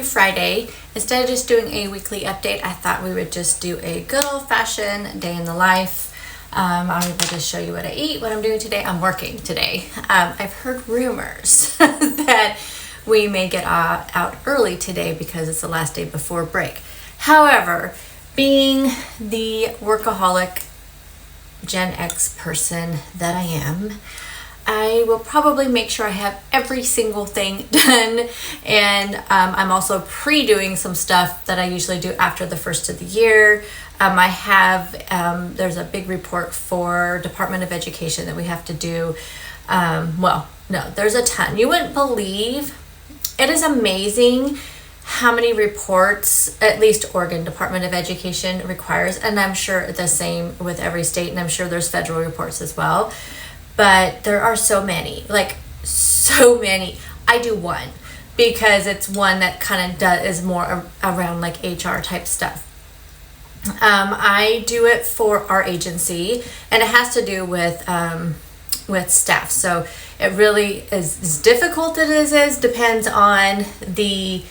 Friday. Instead of just doing a weekly update, I thought we would just do a good old-fashioned day in the life. I'll be able to show you what I eat, what I'm doing today. I'm working today. I've heard rumors that we may get out early today because it's the last day before break. However, being the workaholic Gen X person that I am, I will probably make sure I have every single thing done, and I'm also pre-doing some stuff that I usually do after the first of the year. I have, there's a big report for Department of Education that we have to do. Well, no, there's a ton. You wouldn't believe, it is amazing how many reports, at least Oregon Department of Education requires, and I'm sure the same with every state, and I'm sure there's federal reports as well. But there are so many, like so many. I do one because it's one that kind of is more around like HR type stuff. I do it for our agency, and it has to do with staff. So it really is as difficult as it is, depends on the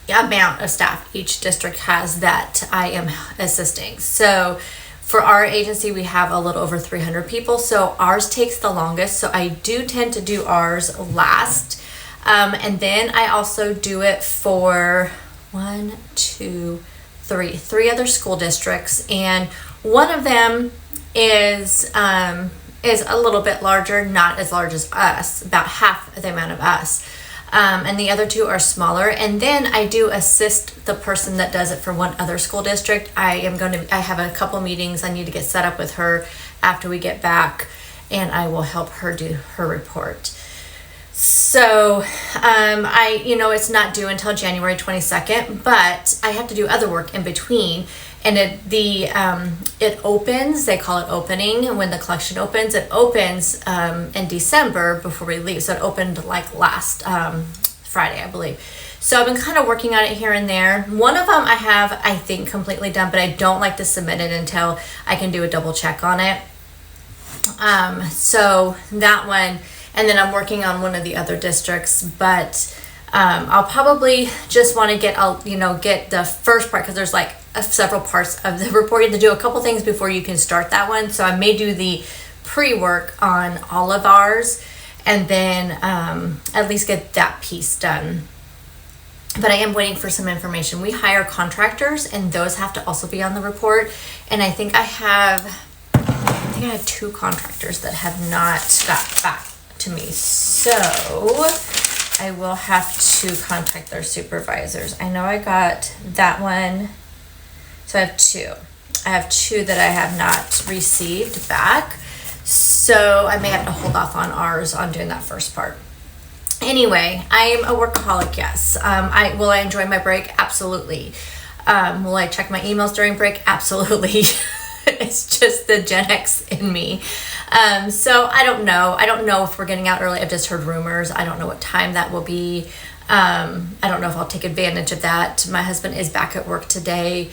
amount of staff each district has that I am assisting. So for our agency, we have a little over 300 people, so ours takes the longest. So I do tend to do ours last. And then I also do it for three other school districts. And one of them is a little bit larger, not as large as us, about half the amount of us. And the other two are smaller. And then I do assist the person that does it for one other school district. I have a couple meetings I need to get set up with her after we get back, and I will help her do her report. So, it's not due until January 22nd, but I have to do other work in between. And it opens, they call it opening, when the collection opens. It opens in December before we leave. So it opened like last Friday, I believe. So I've been kind of working on it here and there. One of them I have, I think, completely done, but I don't like to submit it until I can do a double check on it. So that one, and then I'm working on one of the other districts, but I'll probably just want to get the first part, because there's like several parts of the report. You have to do a couple things before you can start that one. So I may do the pre-work on all of ours, and then at least get that piece done. But I am waiting for some information. We hire contractors, and those have to also be on the report. And I think I have 2 contractors that have not got back to me. So I will have to contact their supervisors. I know I got that one. So I have 2. I have 2 that I have not received back. So I may have to hold off on ours on doing that first part. Anyway, I am a workaholic, yes. Will I enjoy my break? Absolutely. Will I check my emails during break? Absolutely. It's just the Gen X in me. So I don't know. I don't know if we're getting out early. I've just heard rumors. I don't know what time that will be. I don't know if I'll take advantage of that. My husband is back at work today.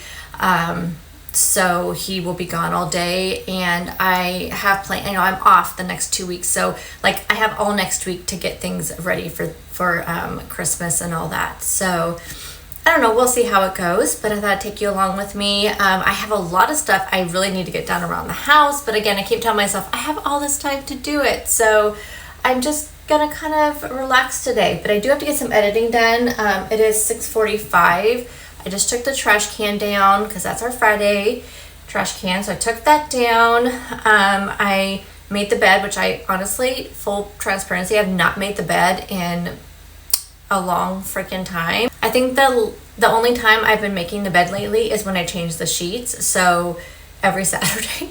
So he will be gone all day, and I have I'm off the next 2 weeks. So like I have all next week to get things ready for Christmas and all that. So I don't know, we'll see how it goes, but I thought I'd take you along with me. I have a lot of stuff I really need to get done around the house, but again, I keep telling myself I have all this time to do it. So I'm just gonna kind of relax today, but I do have to get some editing done. It is 6:45. I just took the trash can down because that's our Friday trash can. So I took that down. I made the bed, which I honestly, full transparency, I've not made the bed in a long freaking time. I think the only time I've been making the bed lately is when I change the sheets. So every Saturday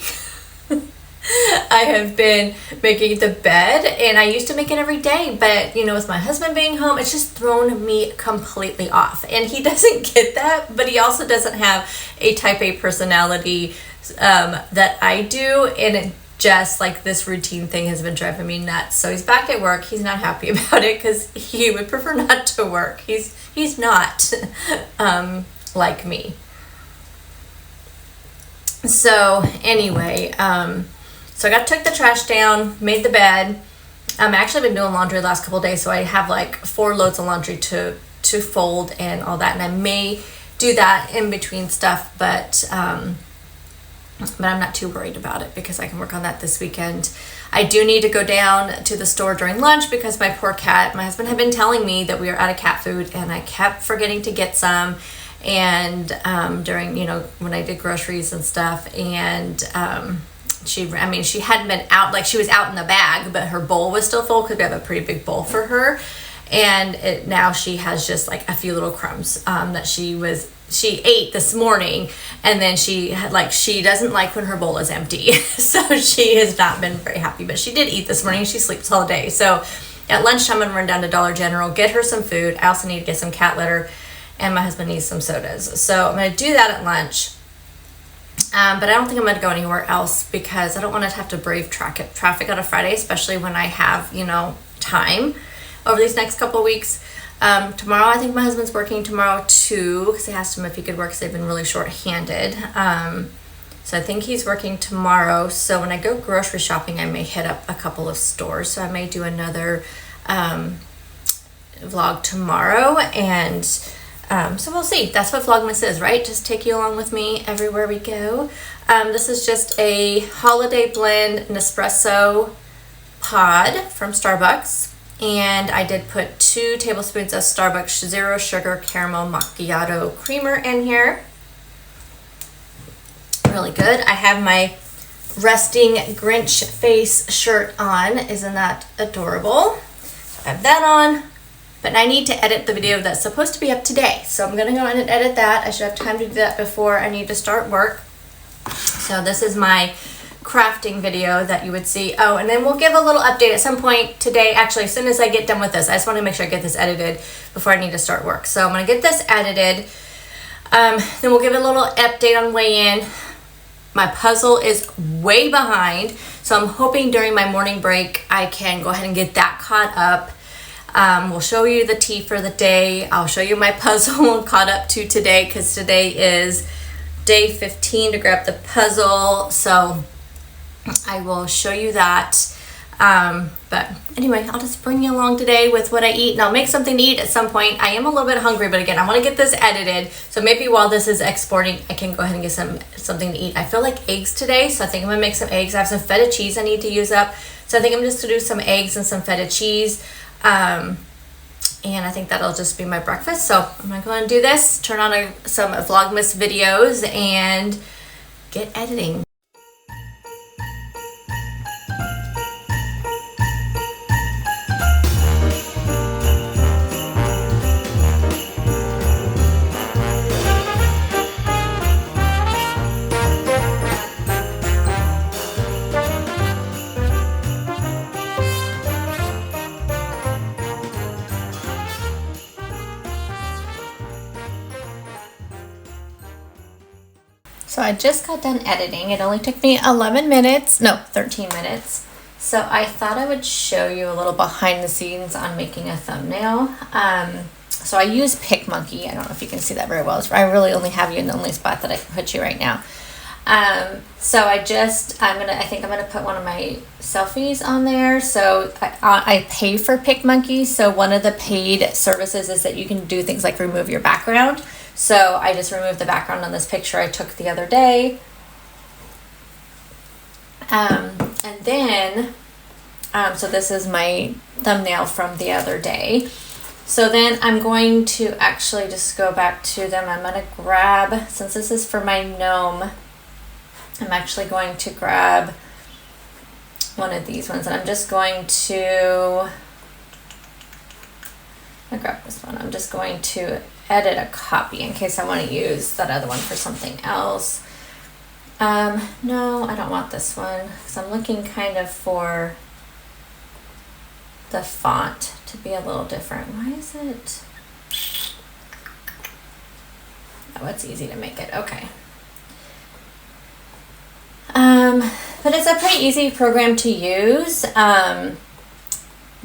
I have been making the bed, and I used to make it every day, but with my husband being home, it's just thrown me completely off, and he doesn't get that, but he also doesn't have a type A personality that I do, and it just like this routine thing has been driving me nuts. So he's back at work. He's not happy about it because he would prefer not to work. He's not like me. So anyway, so I took the trash down, made the bed. I've actually been doing laundry the last couple of days, so I have like 4 loads of laundry to to fold and all that, and I may do that in between stuff, but I'm not too worried about it because I can work on that this weekend. I do need to go down to the store during lunch because my poor cat, my husband had been telling me that we are out of cat food, and I kept forgetting to get some, and during, you know, when I did groceries and stuff, and she hadn't been out, like she was out in the bag, but her bowl was still full because we have a pretty big bowl for her, and now she has just like a few little crumbs that she ate this morning, and then she doesn't like when her bowl is empty. So she has not been very happy, but she did eat this morning. She sleeps all day. So at lunchtime, I'm gonna run down to Dollar General, get her some food. I also need to get some cat litter, and my husband needs some sodas. So I'm gonna do that at lunch. But I don't think I'm gonna go anywhere else because I don't want to have to brave traffic on a Friday, especially when I have, you know, time over these next couple of weeks. Tomorrow, I think my husband's working tomorrow too, because I asked him if he could work because they've been really short-handed. So I think he's working tomorrow. So when I go grocery shopping, I may hit up a couple of stores. So I may do another vlog tomorrow, and so we'll see. That's what Vlogmas is, right? Just take you along with me everywhere we go. This is just a holiday blend Nespresso pod from Starbucks. And I did put 2 tablespoons of Starbucks Zero Sugar Caramel Macchiato Creamer in here. Really good. I have my resting Grinch face shirt on. Isn't that adorable? I have that on, but I need to edit the video that's supposed to be up today. So I'm gonna go in and edit that. I should have time to do that before I need to start work. So this is my crafting video that you would see. Oh, and then we'll give a little update at some point today. Actually, as soon as I get done with this, I just want to make sure I get this edited before I need to start work. So I'm going to get this edited. Then we'll give a little update on weigh-in. My puzzle is way behind, so I'm hoping during my morning break I can go ahead and get that caught up. We'll show you the tea for the day. I'll show you my puzzle caught up to today, because today is day 15 to grab the puzzle. So I will show you that. But anyway, I'll just bring you along today with what I eat, and I'll make something to eat at some point. I am a little bit hungry, but again, I want to get this edited, so maybe while this is exporting, I can go ahead and get something to eat. I feel like eggs today, so I think I'm gonna make some eggs. I have some feta cheese I need to use up, so I think I'm just gonna do some eggs and some feta cheese, and I think that'll just be my breakfast. So I'm gonna go and do this, turn on some Vlogmas videos, and get editing. So I just got done editing. It only took me 13 minutes. So I thought I would show you a little behind the scenes on making a thumbnail. So I use PicMonkey. I don't know if you can see that very well. I really only have you in the only spot that I can put you right now. So I think I'm gonna put one of my selfies on there. So I pay for PicMonkey. So one of the paid services is that you can do things like remove your background. So I just removed the background on this picture I took the other day. And then, so this is my thumbnail from the other day. So then I'm going to actually just go back to them. I'm going to grab, since this is for my gnome, I'm actually going to grab one of these ones, and I'm just going to, I grab this one. I'm just going to edit a copy in case I want to use that other one for something else. No, I don't want this one, because I'm looking kind of for the font to be a little different. Why is it? Oh, it's easy to make it. Okay. But it's a pretty easy program to use.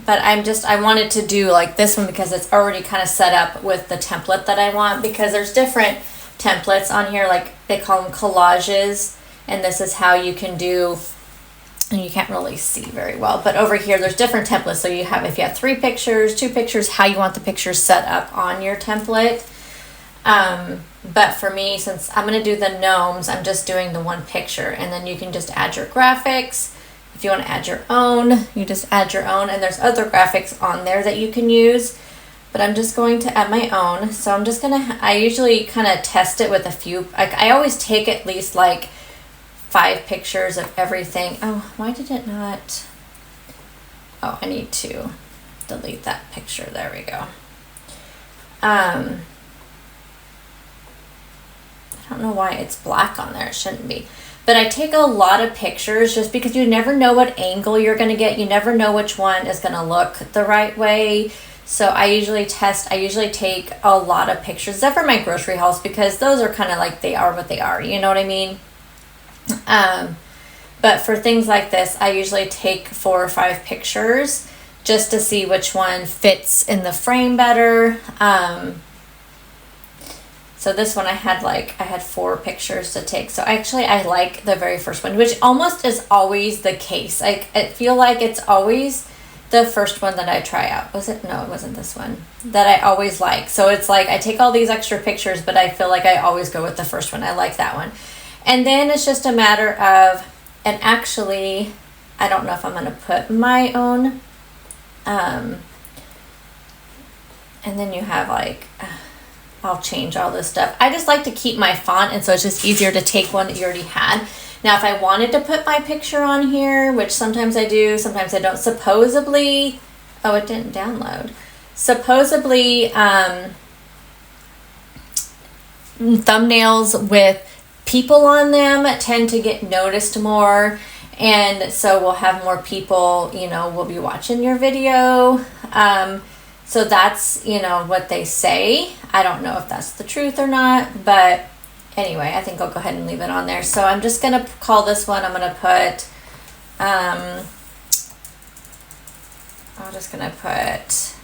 But I wanted to do like this one because it's already kind of set up with the template that I want, because there's different templates on here, like they call them collages, and this is how you can do and you can't really see very well, but over here there's different templates. So you have, if you have 3 pictures, 2 pictures, how you want the pictures set up on your template. But for me, since I'm going to do the gnomes, I'm just doing the 1 picture, and then you can just add your graphics. If you want to add your own, you just add your own, and there's other graphics on there that you can use, but I'm just going to add my own. So I'm just going to, I usually kind of test it with a few, like I always take at least like 5 pictures of everything. Oh, why did it not? Oh, I need to delete that picture. There we go. I don't know why it's black on there. It shouldn't be. But I take a lot of pictures just because you never know what angle you're going to get. You never know which one is going to look the right way. So I usually take a lot of pictures, except for my grocery hauls, because those are kind of like, they are what they are. You know what I mean? But for things like this, I usually take 4 or 5 pictures just to see which one fits in the frame better. So this one I had 4 pictures to take. So actually I like the very first one, which almost is always the case. I feel like it's always the first one that I try out. Was it? No, it wasn't this one that I always like. So it's like I take all these extra pictures, but I feel like I always go with the first one. I like that one. And then it's just a matter of, and actually, I don't know if I'm going to put my own, and then you have like, I'll change all this stuff. I just like to keep my font, and so it's just easier to take one that you already had. Now, if I wanted to put my picture on here, which sometimes I do, sometimes I don't, supposedly, oh, it didn't download. Supposedly, thumbnails with people on them tend to get noticed more, and so we'll have more people, you know, will be watching your video. So that's, you know, what they say. I don't know if that's the truth or not, but anyway, I think I'll go ahead and leave it on there. So I'm just gonna call this one, I'm gonna put, I'm just gonna put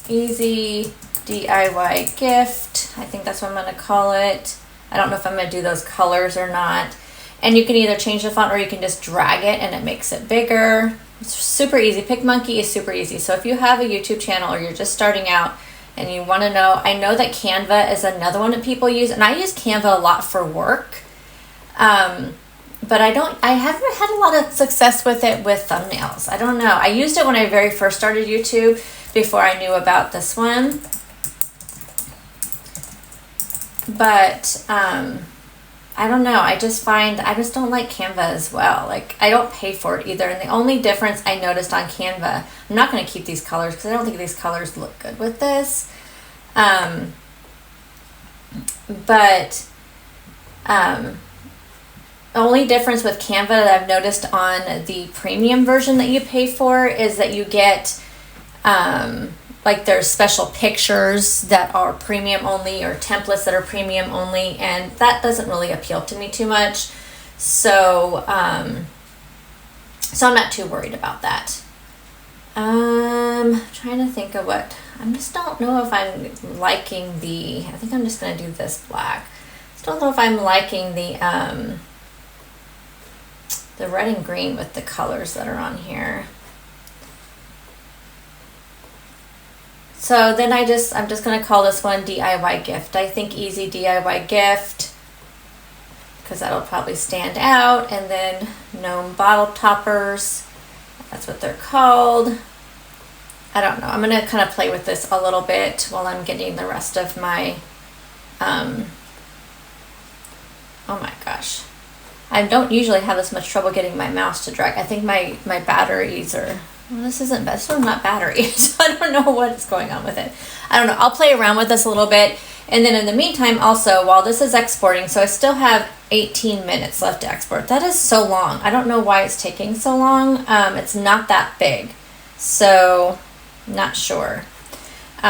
easy DIY gift. I think that's what I'm gonna call it. I don't know if I'm going to do those colors or not. And you can either change the font or you can just drag it and it makes it bigger. It's super easy. PicMonkey is super easy. So if you have a YouTube channel or you're just starting out and you want to know, I know that Canva is another one that people use, and I use Canva a lot for work. But I haven't had a lot of success with it with thumbnails. I don't know. I used it when I very first started YouTube before I knew about this one. But I don't know. I just don't like Canva as well. Like, I don't pay for it either. And the only difference I noticed on Canva, I'm not going to keep these colors because I don't think these colors look good with this. But the only difference with Canva that I've noticed on the premium version that you pay for is that you get like there's special pictures that are premium only or templates that are premium only, and that doesn't really appeal to me too much. So so I'm not too worried about that. Trying to think of what, I just don't know if I'm liking I think I'm just going to do this black. Just don't know if I'm liking the red and green with the colors that are on here. So then I'm just going to call this one DIY gift. I think easy DIY gift, because that'll probably stand out. And then gnome bottle toppers, that's what they're called. I don't know. I'm going to kind of play with this a little bit while I'm getting the rest of my, oh my gosh. I don't usually have this much trouble getting my mouse to drag. I think my batteries are, well, this isn't, this one's not battery, so I don't know what's going on with it. I don't know. I'll play around with this a little bit. And then in the meantime, also, while this is exporting, so I still have 18 minutes left to export. That is so long. I don't know why it's taking so long. It's not that big, so not sure.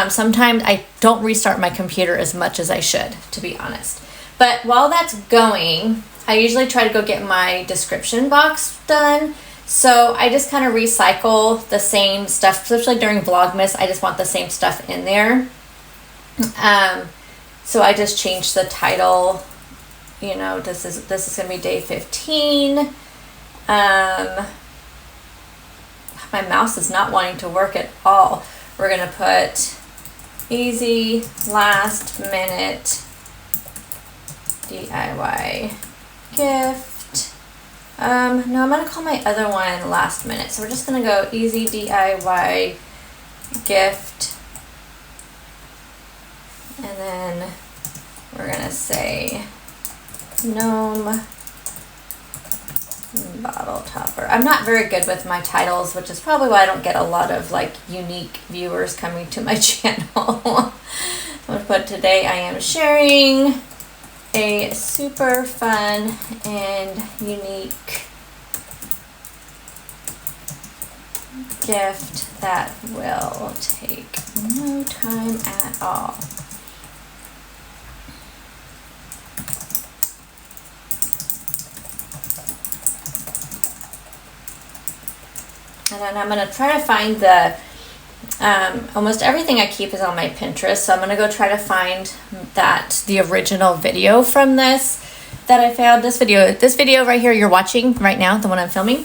Sometimes I don't restart my computer as much as I should, to be honest. But while that's going, I usually try to go get my description box done. So I just kind of recycle the same stuff, especially during Vlogmas. I just want the same stuff in there. So I just changed the title. You know, this is going to be day 15. My mouse is not wanting to work at all. We're gonna put easy last minute DIY gift. No, I'm gonna call my other one last minute. So we're just gonna go easy DIY gift. And then we're gonna say gnome bottle topper. I'm not very good with my titles, which is probably why I don't get a lot of like unique viewers coming to my channel. I'm gonna put today I am sharing a super fun and unique gift that will take no time at all. And then I'm going to try to find the, almost everything I keep is on my Pinterest. So I'm going to go try to find the original video from this that I found. This video right here you're watching right now, the one I'm filming,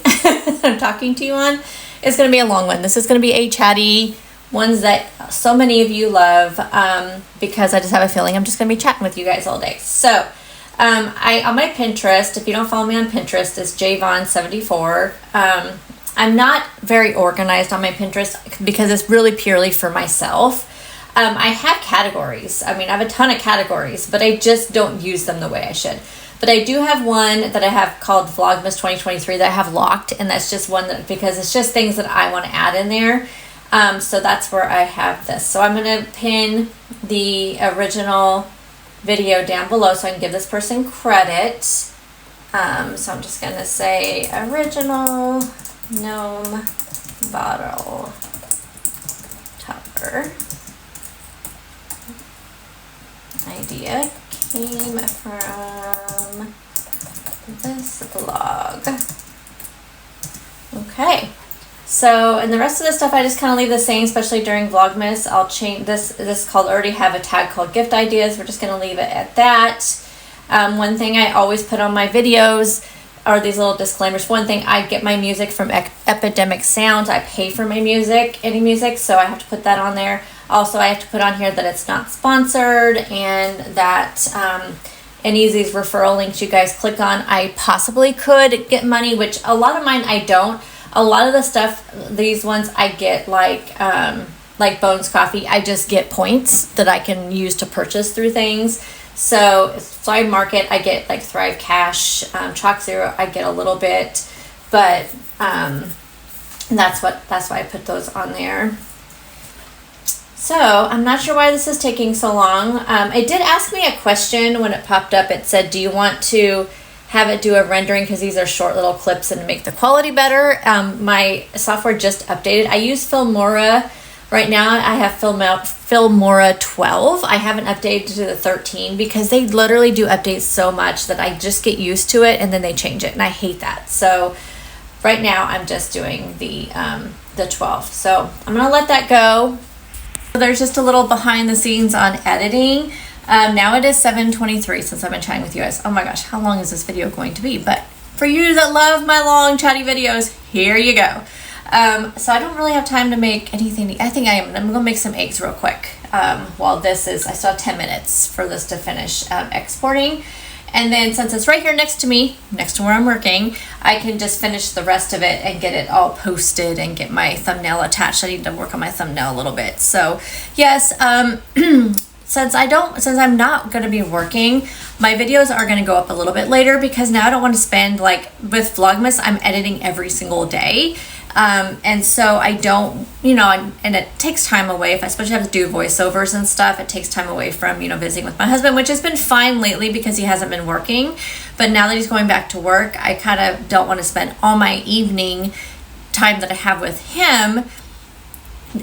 I'm talking to you on, is going to be a long one. This is going to be a chatty, ones that so many of you love, because I just have a feeling I'm just going to be chatting with you guys all day. So on my Pinterest, if you don't follow me on Pinterest, it's jvon74. I'm not very organized on my Pinterest because it's really purely for myself. I have categories. I mean, I have a ton of categories, but I just don't use them the way I should. But I do have one that I have called VLOGMAS 2023 that I have locked, and that's just one that, because it's just things that I want to add in there. So that's where I have this. So I'm going to pin the original video down below so I can give this person credit. So I'm just going to say original gnome bottle topper. Idea came from this blog. Okay, so and the rest of the stuff I just kind of leave the same, especially during Vlogmas. I'll change this is called, already have a tag called gift ideas. We're just going to leave it at that. One thing I always put on my videos are these little disclaimers. One thing, I get my music from Epidemic Sounds. I pay for my music, any music, so I have to put that on there. Also, I have to put on here that it's not sponsored, and that any of these referral links you guys click on, I possibly could get money, which a lot of mine I don't. A lot of the stuff, these ones I get like Bones Coffee, I just get points that I can use to purchase through things. So Thrive Market, I get like Thrive Cash, Chalk Zero, I get a little bit, but that's why I put those on there. So I'm not sure why this is taking so long. It did ask me a question when it popped up. It said, do you want to have it do a rendering, because these are short little clips, and to make the quality better? My software just updated. I use Filmora. Right now I have Filmora 12. I haven't updated to the 13 because they literally do update so much that I just get used to it and then they change it, and I hate that. So right now I'm just doing the 12. So I'm gonna let that go. There's just a little behind the scenes on editing. Now it is 7:23 since I've been chatting with you guys. Oh my gosh, how long is this video going to be? But for you that love my long chatty videos, here you go. So I don't really have time to make anything. I think I'm gonna make some eggs real quick. While this is, I still have 10 minutes for this to finish exporting. And then since it's right here next to me, next to where I'm working, I can just finish the rest of it and get it all posted and get my thumbnail attached. I need to work on my thumbnail a little bit. So yes, since I'm not going to be working, my videos are going to go up a little bit later, because now I don't want to spend, like with Vlogmas, I'm editing every single day. And so I don't, and it takes time away. If I especially have to do voiceovers and stuff, it takes time away from, visiting with my husband, which has been fine lately because he hasn't been working. But now that he's going back to work, I kind of don't want to spend all my evening time that I have with him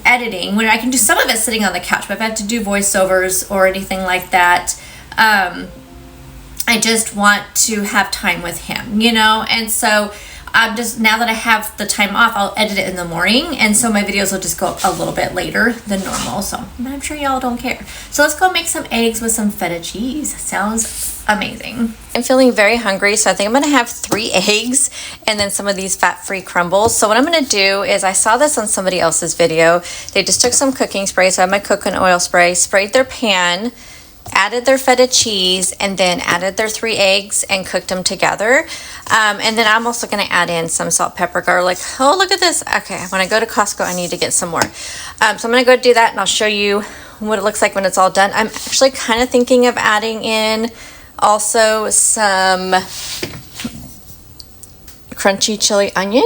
editing, when I can do some of it sitting on the couch. But if I have to do voiceovers or anything like that, I just want to have time with him, and so I'm just, now that I have the time off, I'll edit it in the morning, and so my videos will just go up a little bit later than normal. So I'm sure y'all don't care. So let's go make some eggs with some feta cheese. Sounds amazing. I'm feeling very hungry, so I think I'm gonna have 3 eggs and then some of these fat-free crumbles. So what I'm gonna do is, I saw this on somebody else's video. They just took some cooking spray, so I have my coconut oil spray, sprayed their pan, added their feta cheese, and then added their 3 eggs and cooked them together. And then I'm also gonna add in some salt, pepper, garlic. Oh, look at this. Okay, when I go to Costco, I need to get some more. So I'm gonna go do that, and I'll show you what it looks like when it's all done. I'm actually kind of thinking of adding in also some crunchy chili onion.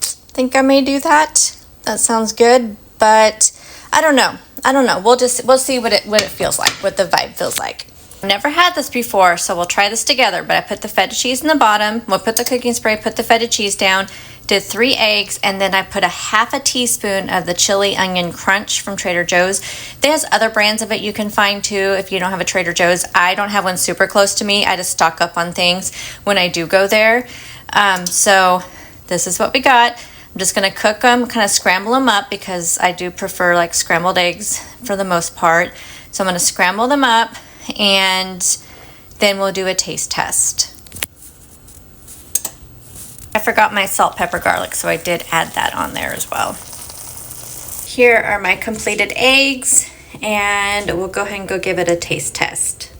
Think I may do that. That sounds good, but I don't know. We'll see what it feels like, what the vibe feels like. I've never had this before, so we'll try this together. But I put the feta cheese in the bottom. We'll put the cooking spray, put the feta cheese down, did 3 eggs, and then I put a half a teaspoon of the chili onion crunch from Trader Joe's. There's other brands of it you can find too if you don't have a Trader Joe's. I don't have one super close to me. I just stock up on things when I do go there. So this is what we got. I'm just gonna cook them, kind of scramble them up, because I do prefer like scrambled eggs for the most part. So I'm gonna scramble them up, and then we'll do a taste test. I forgot my salt, pepper, garlic, so I did add that on there as well. Here are my completed eggs, and we'll go ahead and go give it a taste test.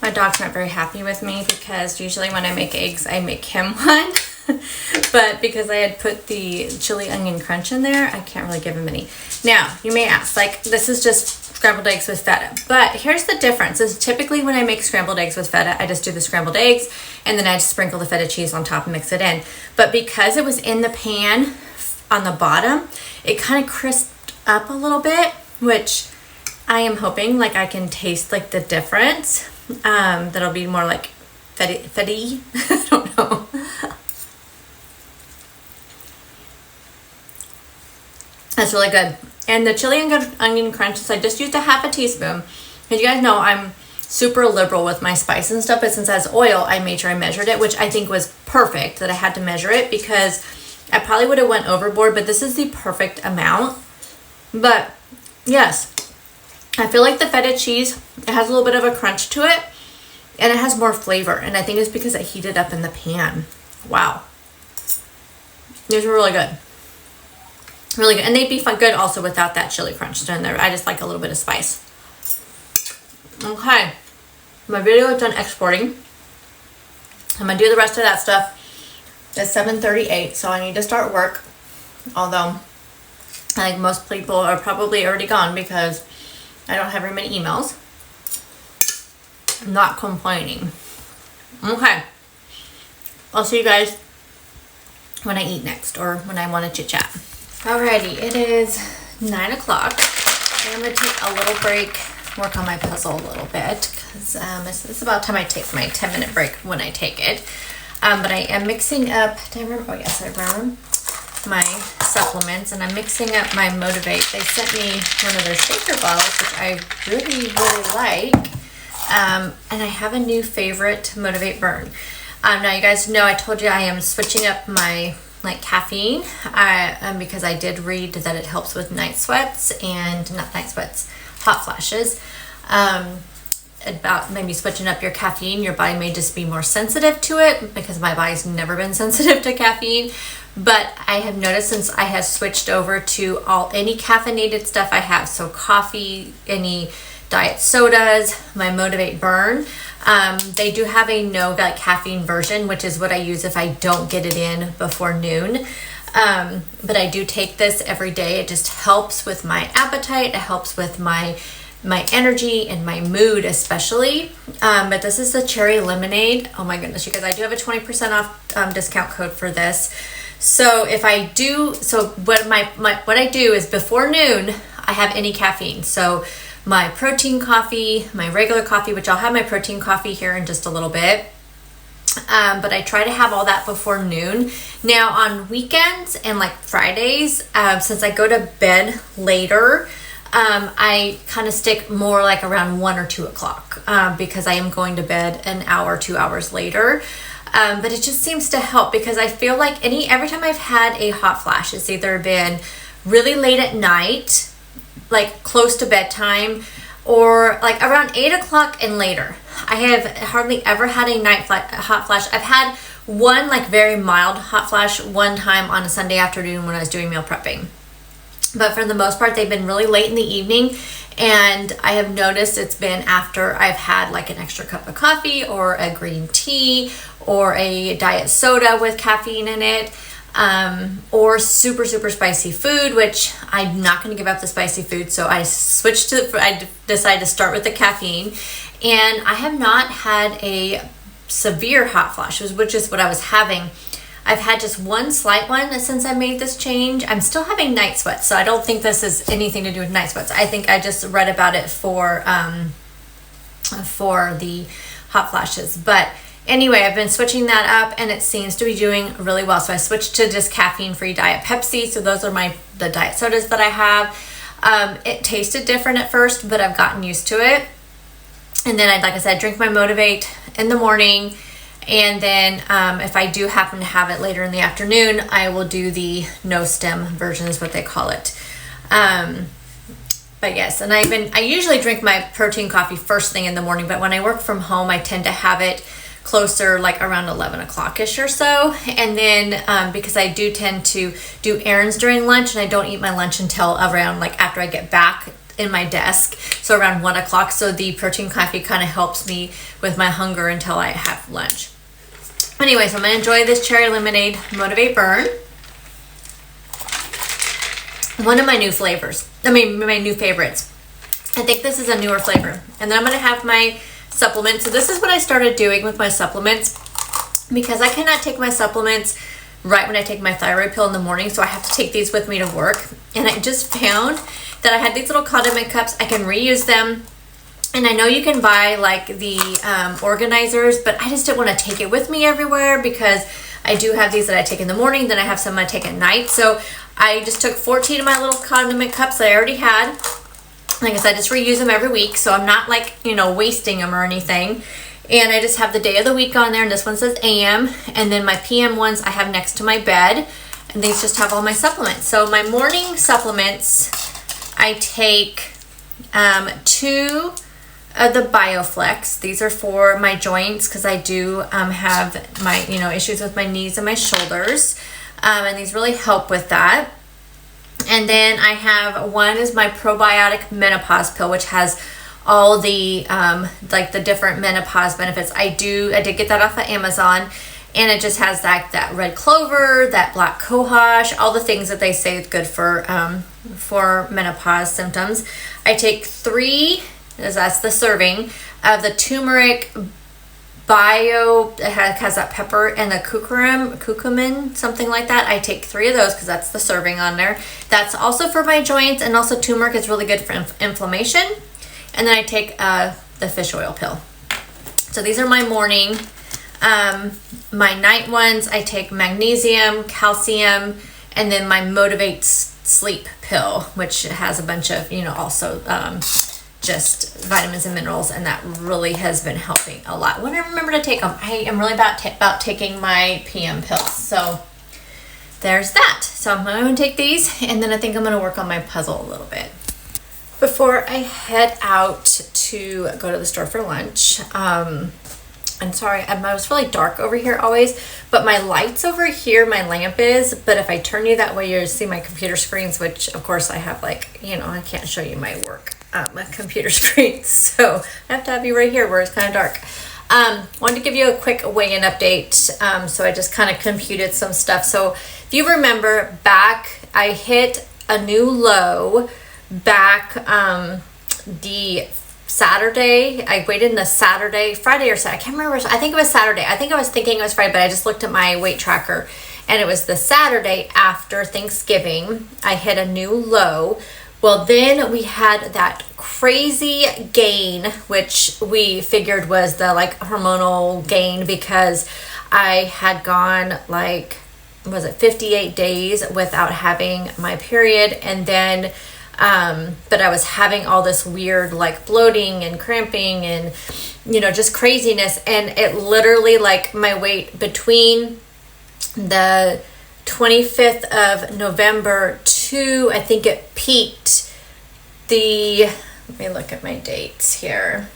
My dog's not very happy with me because usually when I make eggs, I make him one. But because I had put the chili onion crunch in there, I can't really give him any. Now, you may ask, like, this is just scrambled eggs with feta. But here's the difference. Is typically when I make scrambled eggs with feta, I just do the scrambled eggs and then I just sprinkle the feta cheese on top and mix it in. But because it was in the pan on the bottom, it kind of crisped up a little bit, which I am hoping like I can taste like the difference. That'll be more like feta-y. I don't know. That's really good. And the chili onion crunches, I just used a half a teaspoon. As you guys know, I'm super liberal with my spice and stuff, but since it has oil, I made sure I measured it, which I think was perfect that I had to measure it, because I probably would have went overboard, but this is the perfect amount. But yes, I feel like the feta cheese, it has a little bit of a crunch to it, and it has more flavor, and I think it's because it heated up in the pan. Wow. These are really good. Really good. And they'd be good also without that chili crunch in there. I just like a little bit of spice. Okay. My video is done exporting. I'm going to do the rest of that stuff. It's 7:38, so I need to start work. Although, I think most people are probably already gone because I don't have very many emails. I'm not complaining. Okay. I'll see you guys when I eat next, or when I want to chit chat. Alrighty, it is 9 o'clock. I'm going to take a little break, work on my puzzle a little bit, because it's about time I take my 10-minute break when I take it. But I am mixing up, did I remember? Oh yes, I remember my supplements, and I'm mixing up my Motivate. They sent me one of their shaker bottles, which I really, really like. And I have a new favorite, Motivate Burn. Now you guys know I told you I am switching up my caffeine, because I did read that it helps with night sweats, and not night sweats, hot flashes. About maybe switching up your caffeine, your body may just be more sensitive to it, because my body's never been sensitive to caffeine. But I have noticed since I have switched over to any caffeinated stuff I have, so coffee, any diet sodas, my Motivate Burn, they do have a no caffeine version, which is what I use if I don't get it in before noon. But I do take this every day. It just helps with my appetite. It helps with my energy and my mood especially. But this is the cherry lemonade. Oh my goodness, you guys, I do have a 20% off discount code for this. So if I do, what I do is before noon, I have any caffeine. So my protein coffee, my regular coffee, which I'll have my protein coffee here in just a little bit. But I try to have all that before noon. Now on weekends and like Fridays, since I go to bed later, I kind of stick more like around 1 or 2 o'clock, because I am going to bed an hour, 2 hours later. But it just seems to help, because I feel like every time I've had a hot flash, it's either been really late at night, like close to bedtime, or like around 8 o'clock and later. I have hardly ever had a hot flash. I've had one like very mild hot flash one time on a Sunday afternoon when I was doing meal prepping. But for the most part, they've been really late in the evening, and I have noticed it's been after I've had like an extra cup of coffee or a green tea or a diet soda with caffeine in it, or super spicy food, which I'm not going to give up the spicy food, so I decided to start with the caffeine. And I have not had a severe hot flash, which is what I was having. I've had just one slight one since I made this change. I'm still having night sweats, so I don't think this is anything to do with night sweats. I think I just read about it for the hot flashes. But anyway, I've been switching that up, and it seems to be doing really well. So I switched to just caffeine-free Diet Pepsi. So those are the diet sodas that I have. It tasted different at first, but I've gotten used to it. And then, like I said, drink my Motivate in the morning. And then if I do happen to have it later in the afternoon, I will do the no stem version is what they call it. But yes, and I usually drink my protein coffee first thing in the morning, but when I work from home, I tend to have it closer, like around 11 o'clock-ish or so. And then because I do tend to do errands during lunch, and I don't eat my lunch until around like after I get back in my desk, so around 1 o'clock. So the protein coffee kind of helps me with my hunger until I have lunch. Anyway, so I'm going to enjoy this cherry lemonade Motivate Burn. One of my new flavors. My new favorites. I think this is a newer flavor. And then I'm going to have my supplements. So this is what I started doing with my supplements, because I cannot take my supplements right when I take my thyroid pill in the morning. So I have to take these with me to work. And I just found that I had these little condiment cups. I can reuse them. And I know you can buy like the organizers, but I just didn't want to take it with me everywhere, because I do have these that I take in the morning, then I have some I take at night. So I just took 14 of my little condiment cups that I already had. Like I said, I just reuse them every week, so I'm not like, wasting them or anything. And I just have the day of the week on there, and this one says AM, and then my PM ones I have next to my bed, and these just have all my supplements. So my morning supplements, I take 2 of the BioFlex. These are for my joints, because I do have my issues with my knees and my shoulders, and these really help with that. And then I have one is my probiotic menopause pill, which has all the like the different menopause benefits. I did get that off of Amazon, and it just has that red clover, that black cohosh, all the things that they say is good for menopause symptoms. I take 3, as that's the serving, of the turmeric bio. It has that pepper and the curcumin, something like that. I take 3 of those because that's the serving on there. That's also for my joints, and also turmeric is really good for inflammation. And then I take the fish oil pill. So these are my morning. My night ones, I take magnesium, calcium, and then my Motivate sleep pill, which has a bunch of also just vitamins and minerals, and that really has been helping a lot. When I remember to take them, I am really about taking my PM pills. So there's that. So I'm going to take these, and then I think I'm going to work on my puzzle a little bit. Before I head out to go to the store for lunch, I'm sorry, it was really dark over here always, but my light's over here, my lamp is, but if I turn you that way, you'll see my computer screens, which of course I have I can't show you my work. My computer screen, so I have to have you right here where it's kind of dark. Wanted to give you a quick weigh-in update. So I just kind of computed some stuff. So if you remember back, I hit a new low back the Saturday. I weighed in the Friday or Saturday. I can't remember. I think it was Saturday. I think I was thinking it was Friday, but I just looked at my weight tracker, and it was the Saturday after Thanksgiving. I hit a new low. Well, then we had that crazy gain, which we figured was the hormonal gain, because I had gone 58 days without having my period, and then but I was having all this weird bloating and cramping and just craziness, and it literally my weight between the 25th of November to, I think it peaked the let me look at my dates here.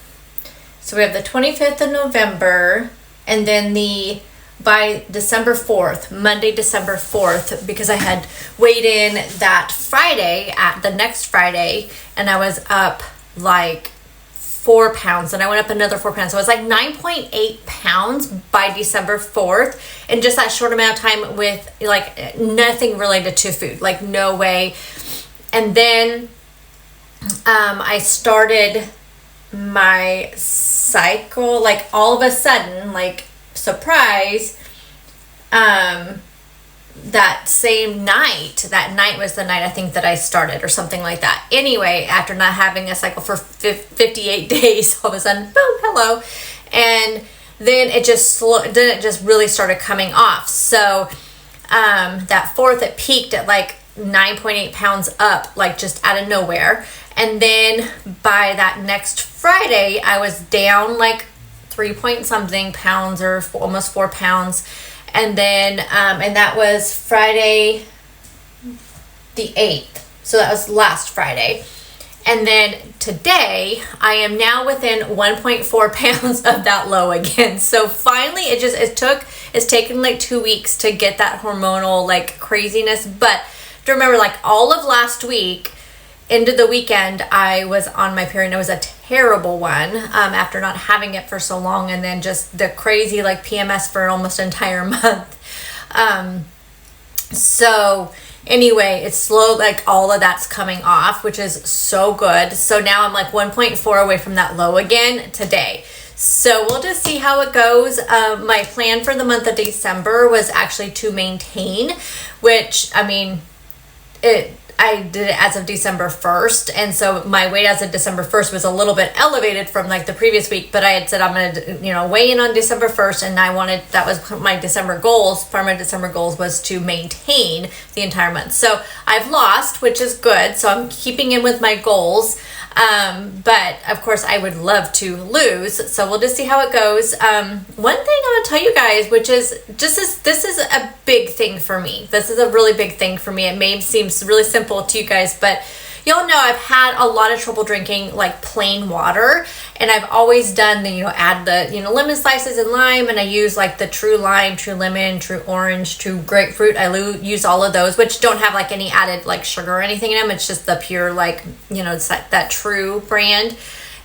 So we have the 25th of November, and then by December 4th, Monday, December 4th, because I had weighed in that Friday, at the next Friday, and I was up like 4 pounds, and I went up another 4 pounds. So I was like 9.8 pounds by December 4th, in just that short amount of time, with like nothing related to food, like no way. And then I started my cycle, like all of a sudden, like surprise, that same night, that night was the night I think that I started, or something like that. Anyway, after not having a cycle for 58 days, all of a sudden, boom, hello. And then it just really started coming off. So that 4th, it peaked at like 9.8 pounds up, like just out of nowhere. And then by that next Friday, I was down like 3 point something pounds, or almost 4 pounds. And then, and that was Friday the 8th. So that was last Friday. And then today, I am now within 1.4 pounds of that low again. So finally, it's taken like 2 weeks to get that hormonal like craziness. But to remember, like all of last week, into the weekend, I was on my period, and it was a terrible one, after not having it for so long, and then just the crazy like PMS for almost an entire month. So anyway, it's slow, like all of that's coming off, which is so good. So now I'm like 1.4 away from that low again today. So we'll just see how it goes. My plan for the month of December was actually to maintain, which, I mean, I did it as of December 1st, and so my weight as of December 1st was a little bit elevated from like the previous week, but I had said I'm going to, weigh in on December 1st, and that was my December goals. Part of my December goals was to maintain the entire month. So I've lost, which is good, so I'm keeping in with my goals, but of course I would love to lose, so we'll just see how it goes. One thing I want to tell you guys, which is this is a big thing for me. This is a really big thing for me. It may seem really simple to you guys, but y'all know I've had a lot of trouble drinking like plain water, and I've always done the add the lemon slices and lime, and I use like the true lime, true lemon, true orange, true grapefruit. I use all of those, which don't have like any added like sugar or anything in them. It's just the pure like it's that true brand,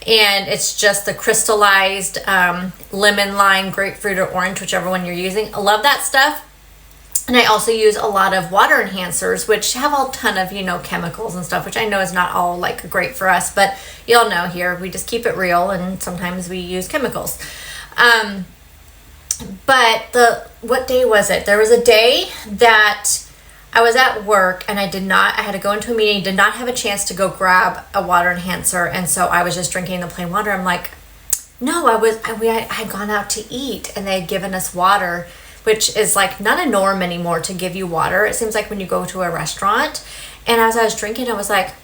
and it's just the crystallized lemon, lime, grapefruit, or orange, whichever one you're using. I love that stuff. And I also use a lot of water enhancers, which have a ton of, chemicals and stuff, which I know is not all like great for us, but y'all know here, we just keep it real, and sometimes we use chemicals. But what day was it? There was a day that I was at work, and I had to go into a meeting, did not have a chance to go grab a water enhancer, and so I was just drinking the plain water. I'm like, no, I had gone out to eat, and they had given us water, which is like not a norm anymore to give you water. It seems like when you go to a restaurant. And as I was drinking, I was like,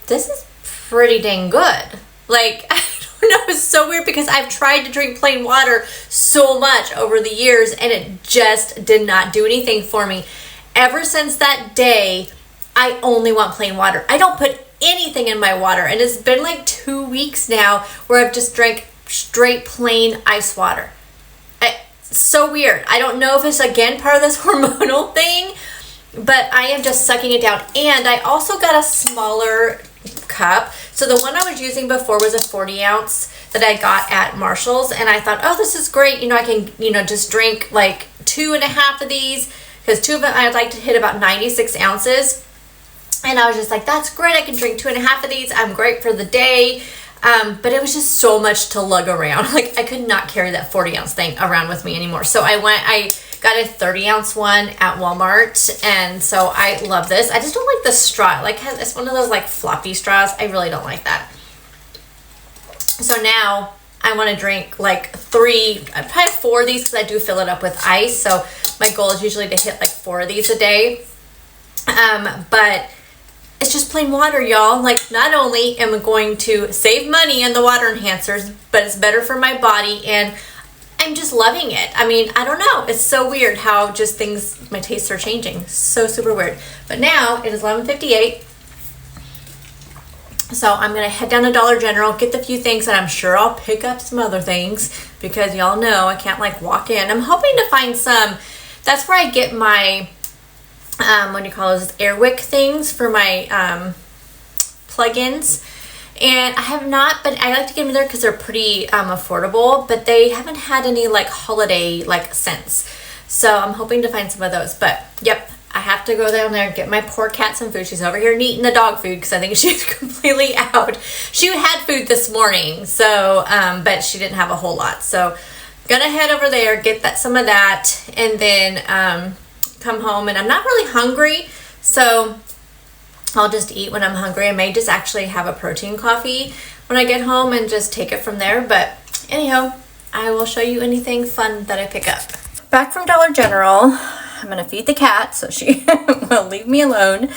this is pretty dang good. Like, I don't know, it's so weird, because I've tried to drink plain water so much over the years, and it just did not do anything for me. Ever since that day, I only want plain water. I don't put anything in my water, and it's been like 2 weeks now where I've just drank straight plain ice water. So weird. I don't know if it's again part of this hormonal thing, but I am just sucking it down. And I also got a smaller cup. So the one I was using before was a 40 ounce that I got at Marshall's, and I thought, oh, this is great. I can just drink like 2.5 of these, because 2 of them I'd like to hit about 96 ounces. And I was just like, that's great. I can drink 2.5 of these. I'm great for the day. But it was just so much to lug around. Like, I could not carry that 40 ounce thing around with me anymore. So I got a 30 ounce one at Walmart. And so I love this. I just don't like the straw. Like, it's one of those like floppy straws. I really don't like that. So now I want to drink like probably 4 of these, because I do fill it up with ice. So my goal is usually to hit like 4 of these a day. But it's just plain water, y'all. Like, not only am I going to save money on the water enhancers, but it's better for my body, and I'm just loving it. I mean, I don't know. It's so weird how just my tastes are changing. So super weird. But now it is 11:58. So I'm going to head down to Dollar General, get the few things, and I'm sure I'll pick up some other things because y'all know I can't like walk in. I'm hoping to find some, that's where I get my, what do you call those, Airwick things for my plugins. And I have not, but I like to get them there because they're pretty affordable, but they haven't had any like holiday like scents. So I'm hoping to find some of those, but yep, I have to go down there and get my poor cat some food. She's over here eating the dog food because I think she's completely out. She had food this morning, so, but she didn't have a whole lot. So gonna head over there, get some of that, and then come home. And I'm not really hungry, so I'll just eat when I'm hungry. I may just actually have a protein coffee when I get home and just take it from there. But anyhow, I will show you anything fun that I pick up. Back from Dollar General, I'm going to feed the cat so she will leave me alone.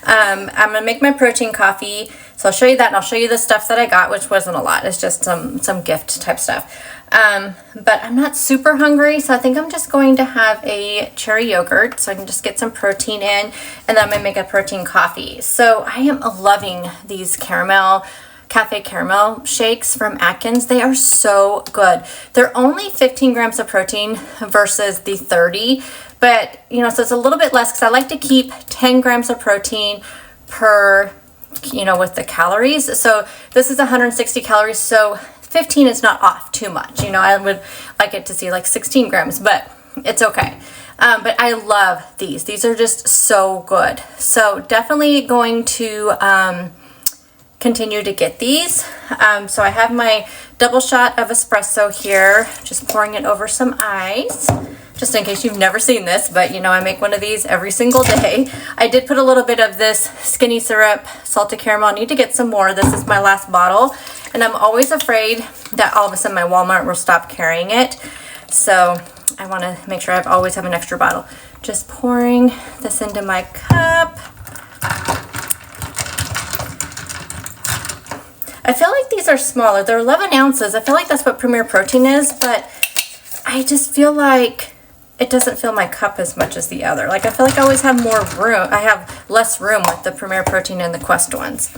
I'm going to make my protein coffee. So I'll show you that, and I'll show you the stuff that I got, which wasn't a lot. It's just some gift type stuff. But I'm not super hungry, so I think I'm just going to have a cherry yogurt so I can just get some protein in, and then I'm going to make a protein coffee. So I am loving these cafe caramel shakes from Atkins. They are so good. They're only 15 grams of protein versus the 30, but so it's a little bit less because I like to keep 10 grams of protein per, with the calories. So this is 160 calories, so 15 is not off too much. I would like it to see like 16 grams, but it's okay. But I love these. These are just so good. So definitely going to continue to get these. So I have my double shot of espresso here, just pouring it over some ice, just in case you've never seen this, but I make one of these every single day. I did put a little bit of this skinny syrup, salted caramel. I need to get some more. This is my last bottle, and I'm always afraid that all of a sudden my Walmart will stop carrying it. So I want to make sure I always have an extra bottle. Just pouring this into my cup. I feel like these are smaller. They're 11 ounces. I feel like that's what Premier Protein is, but I just feel like it doesn't fill my cup as much as the other. Like I feel like I always have more room. I have less room with the Premier Protein and the Quest ones.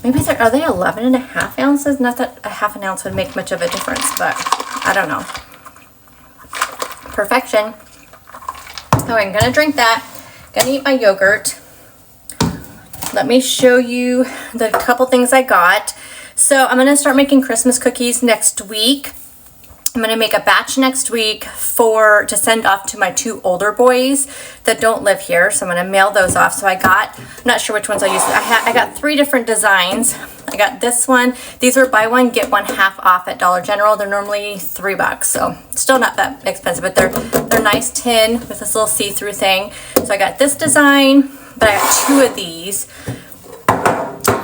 Maybe are they 11 and a half ounces? Not that a half an ounce would make much of a difference, but I don't know. Perfection. Oh, I'm gonna drink that. Gonna eat my yogurt. Let me show you the couple things I got. So I'm gonna start making Christmas cookies next week. I'm gonna make a batch next week to send off to my 2 older boys that don't live here. So I'm gonna mail those off. So I'm not sure which ones I used. I got 3 different designs. I got this one. These are buy one, get one half off at Dollar General. They're normally $3, so still not that expensive, but they're nice tin with this little see-through thing. So I got this design, but I got 2 of these.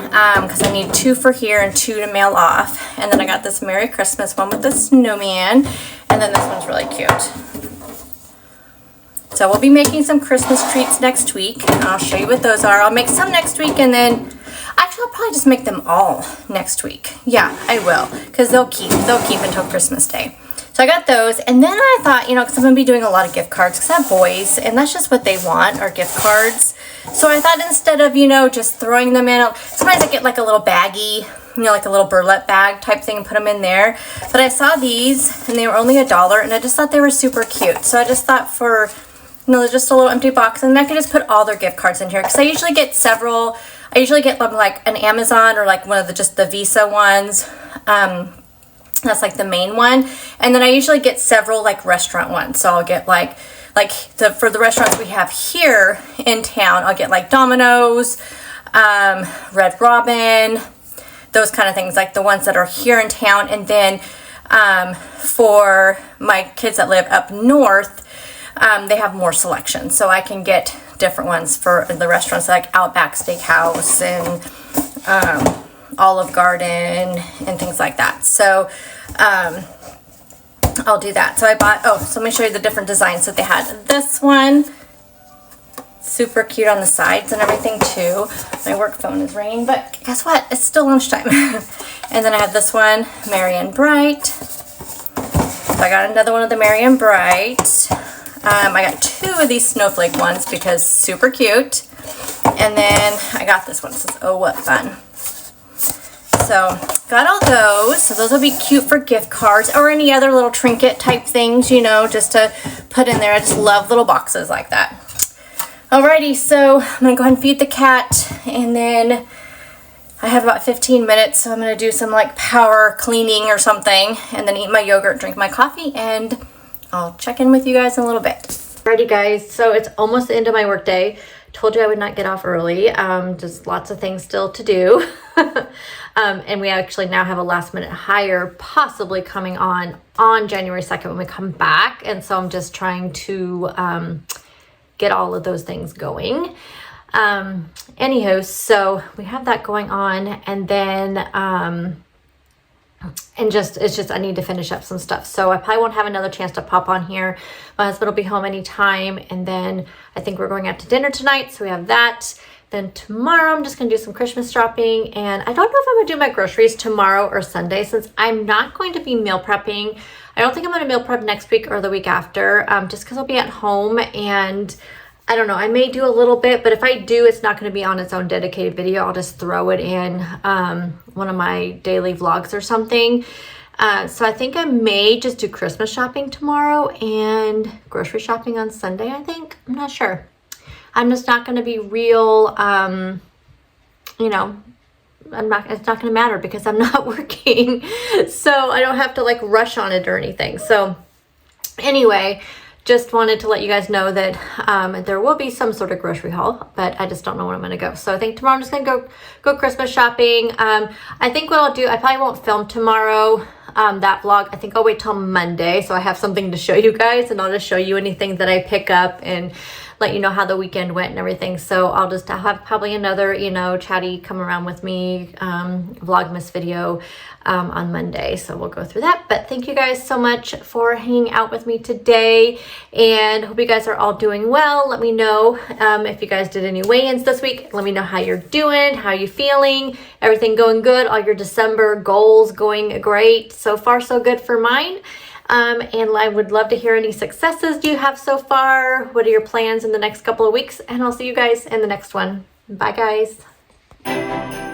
Because I need 2 for here and 2 to mail off. And then I got this Merry Christmas one with the snowman, and then this one's really cute. So we'll be making some Christmas treats next week, and I'll show you what those are. I'll make some next week, and then actually I'll probably just make them all next week. Yeah, I will, because they'll keep until Christmas Day. So I got those, and then I thought, because I'm going to be doing a lot of gift cards, because I have boys, and that's just what they want, are gift cards. So I thought instead of, just throwing them in, sometimes I get like a little baggie, like a little burlap bag type thing and put them in there. But I saw these, and they were only $1, and I just thought they were super cute. So I just thought for, just a little empty box, and then I could just put all their gift cards in here, because I usually get several. I usually get like an Amazon or like one of the Visa ones. That's like the main one. And then I usually get several like restaurant ones. So I'll get for the restaurants we have here in town, I'll get like Domino's, Red Robin, those kind of things, like the ones that are here in town. And then for my kids that live up north, they have more selection. So I can get different ones for the restaurants like Outback Steakhouse and Olive Garden and things like that. So I'll do that. So I bought, so let me show you the different designs that they had. This one, super cute on the sides and everything too. My work phone is ringing, but guess what? It's still lunchtime. And then I have this one, Merry and Bright. So I got another one of the Merry and Bright. I got 2 of these snowflake ones because super cute. And then I got this one. It says, oh, what fun. So got all those. So those will be cute for gift cards or any other little trinket type things, you know, just to put in there. I just love little boxes like that. Alrighty, so I'm gonna go ahead and feed the cat, and then I have about 15 minutes, so I'm gonna do some like power cleaning or something, and then eat my yogurt, drink my coffee, and I'll check in with you guys in a little bit. Alrighty guys, so it's almost the end of my workday. Told you I would not get off early, just lots of things still to do. And we actually now have a last minute hire possibly coming on January 2nd when we come back, and so I'm just trying to get all of those things going. Anywho, so we have that going on, and then it's just I need to finish up some stuff, so I probably won't have another chance to pop on here. My husband will be home anytime, and then I think we're going out to dinner tonight, so we have that. Then tomorrow I'm just gonna do some Christmas shopping, and I don't know if I'm gonna do my groceries tomorrow or Sunday, since I'm not going to be meal prepping. I don't think I'm gonna meal prep next week or the week after, just because I'll be at home, and I don't know, I may do a little bit, but if I do, it's not going to be on its own dedicated video. I'll just throw it in one of my daily vlogs or something. So I think I may just do Christmas shopping tomorrow and grocery shopping on Sunday, I think. I'm not sure. I'm just not going to be real, you know, it's not going to matter because I'm not working. So I don't have to like rush on it or anything. So anyway, just wanted to let you guys know that there will be some sort of grocery haul, but I just don't know when I'm going to go. So I think tomorrow I'm just going to go Christmas shopping. I think what I'll do, I probably won't film tomorrow, that vlog. I think I'll wait till Monday so I have something to show you guys, and I'll just show you anything that I pick up and let you know how the weekend went and everything. So I'll have probably another, you know, Chatty come around with me VLOGMAS video on Monday. So we'll go through that. But thank you guys so much for hanging out with me today, and hope you guys are all doing well. Let me know if you guys did any weigh-ins this week. Let me know how you're doing, how you feeling, everything going good, all your December goals going great. So far, so good for mine. And I would love to hear any successes you have so far. What are your plans in the next couple of weeks? And I'll see you guys in the next one. Bye, guys.